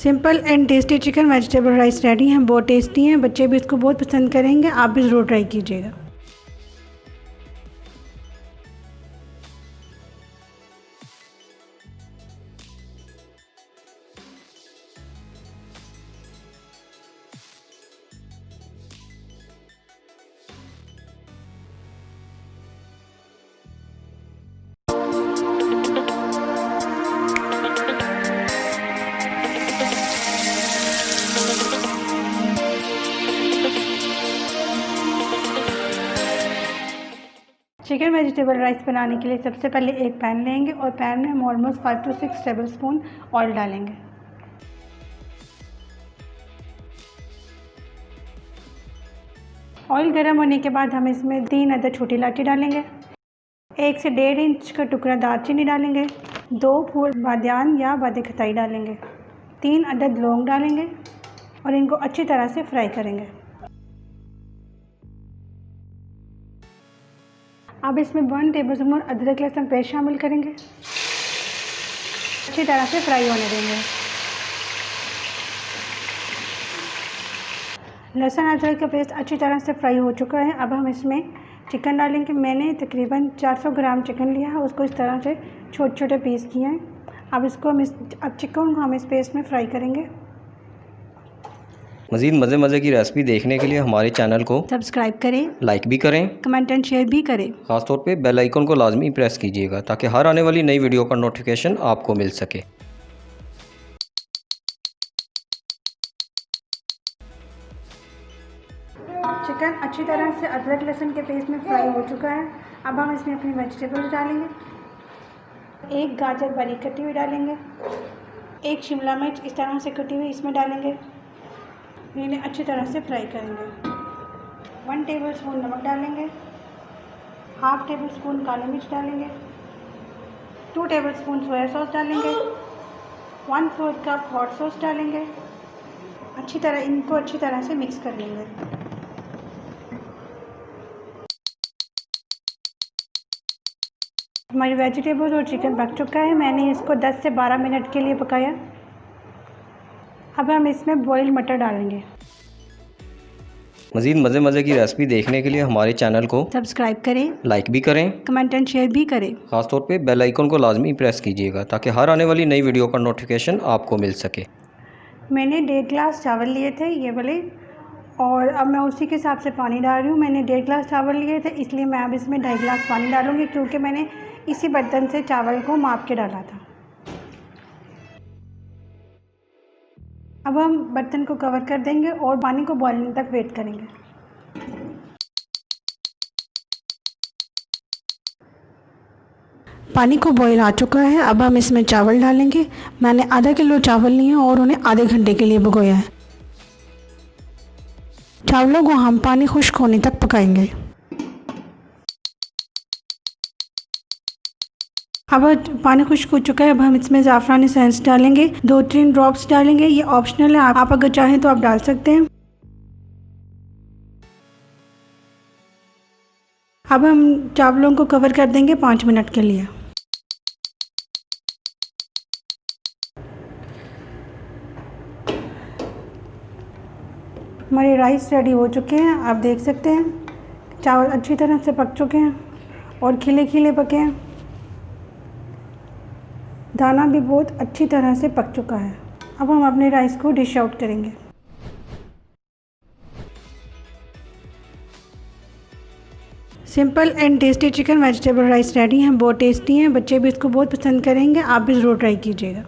Simple and tasty chicken vegetable rice ready हैं। बहुत tasty हैं, बच्चे भी इसको बहुत पसंद करेंगे। आप भी ज़रूर ट्राई कीजिएगा। चिकन वेजिटेबल राइस बनाने के लिए सबसे पहले एक पैन लेंगे और पैन में हम ऑलमोस्ट 5 से 6 टेबलस्पून ऑयल डालेंगे। ऑयल गर्म होने के बाद हम इसमें 3 अदद छोटी इलायची डालेंगे, 1 से 1.5 इंच का टुकड़ा दालचीनी डालेंगे, 2 फूल बादियान या बादी खताई डालेंगे, 3 अदद लौंग डालेंगे और इनको अच्छी तरह से फ्राई करेंगे। अब इसमें 1 टेबलस्पून अदरक लहसुन पेस्ट शामिल करेंगे, अच्छी तरह से फ्राई होने देंगे। लहसुन अदरक का पेस्ट अच्छी तरह से फ्राई हो चुका है। अब हम इसमें चिकन डालेंगे। मैंने तकरीबन 400 ग्राम चिकन लिया है, उसको इस तरह से छोटे छोटे पीस किए हैं। अब चिकन को हम इस पेस्ट में फ्राई करेंगे। मज़ीद मज़े की रेसिपी देखने के लिए हमारे चैनल को सब्सक्राइब करें, लाइक भी करें, कमेंट एंड शेयर भी करें। ख़ासतौर पे बेल आइकन को लाजमी प्रेस कीजिएगा ताकि हर आने वाली नई वीडियो का नोटिफिकेशन आपको मिल सके। चिकन अच्छी तरह से अदरक लहसुन के पेस्ट में फ्राई हो चुका है। अब हम इसमें अपनी वेजिटेबल्स डालेंगे। 1 गाजर बारीक कटी हुई डालेंगे, 1 शिमला मिर्च इस तरह से कटी हुई इसमें डालेंगे। इन्हें अच्छी तरह से फ्राई करेंगे। 1 टेबलस्पून नमक डालेंगे, हाफ टेबलस्पून काली मिर्च डालेंगे, 2 टेबलस्पून सोया सॉस डालेंगे, 1/4 कप हॉट सॉस डालेंगे। इनको अच्छी तरह से मिक्स कर लेंगे। हमारी वेजिटेबल्स और चिकन पक चुका है। मैंने इसको 10 से 12 मिनट के लिए पकाया। अब हम इसमें बॉइल्ड मटर डालेंगे। मज़ीद मज़े की रेसिपी देखने के लिए हमारे चैनल को सब्सक्राइब करें, लाइक भी करें, कमेंट एंड शेयर भी करें। ख़ासतौर पे बेल आइकन को लाजमी प्रेस कीजिएगा ताकि हर आने वाली नई वीडियो का नोटिफिकेशन आपको मिल सके। मैंने 1.5 गिलास चावल लिए थे ये वाले, और अब मैं उसी के हिसाब से पानी डाल रही हूँ। मैंने 1.5 गिलास चावल लिए थे, इसलिए मैं अब इसमें 2.5 गिलास पानी डालूँगी, क्योंकि मैंने इसी बर्तन से चावल को माप के डाला था। अब हम बर्तन को कवर कर देंगे और पानी को बॉइलिंग तक वेट करेंगे। पानी को बॉईल आ चुका है। अब हम इसमें चावल डालेंगे। मैंने आधा किलो चावल लिए हैं और उन्हें आधे घंटे के लिए भिगोया है। चावलों को हम पानी खुश्क होने तक पकाएंगे। अब पानी खुश्क हो चुका है। अब हम इसमें ज़ाफ़रानी एसेंस डालेंगे, 2-3 ड्रॉप्स डालेंगे। ये ऑप्शनल है, आप अगर चाहें तो आप डाल सकते हैं। अब हम चावलों को कवर कर देंगे 5 मिनट के लिए। हमारे राइस रेडी हो चुके हैं। आप देख सकते हैं चावल अच्छी तरह से पक चुके हैं और खिले खिले पके हैं। दाना भी बहुत अच्छी तरह से पक चुका है। अब हम अपने राइस को डिश आउट करेंगे। Simple and tasty chicken vegetable rice ready हैं। बहुत टेस्टी हैं, बच्चे भी इसको बहुत पसंद करेंगे। आप भी ज़रूर ट्राई कीजिएगा।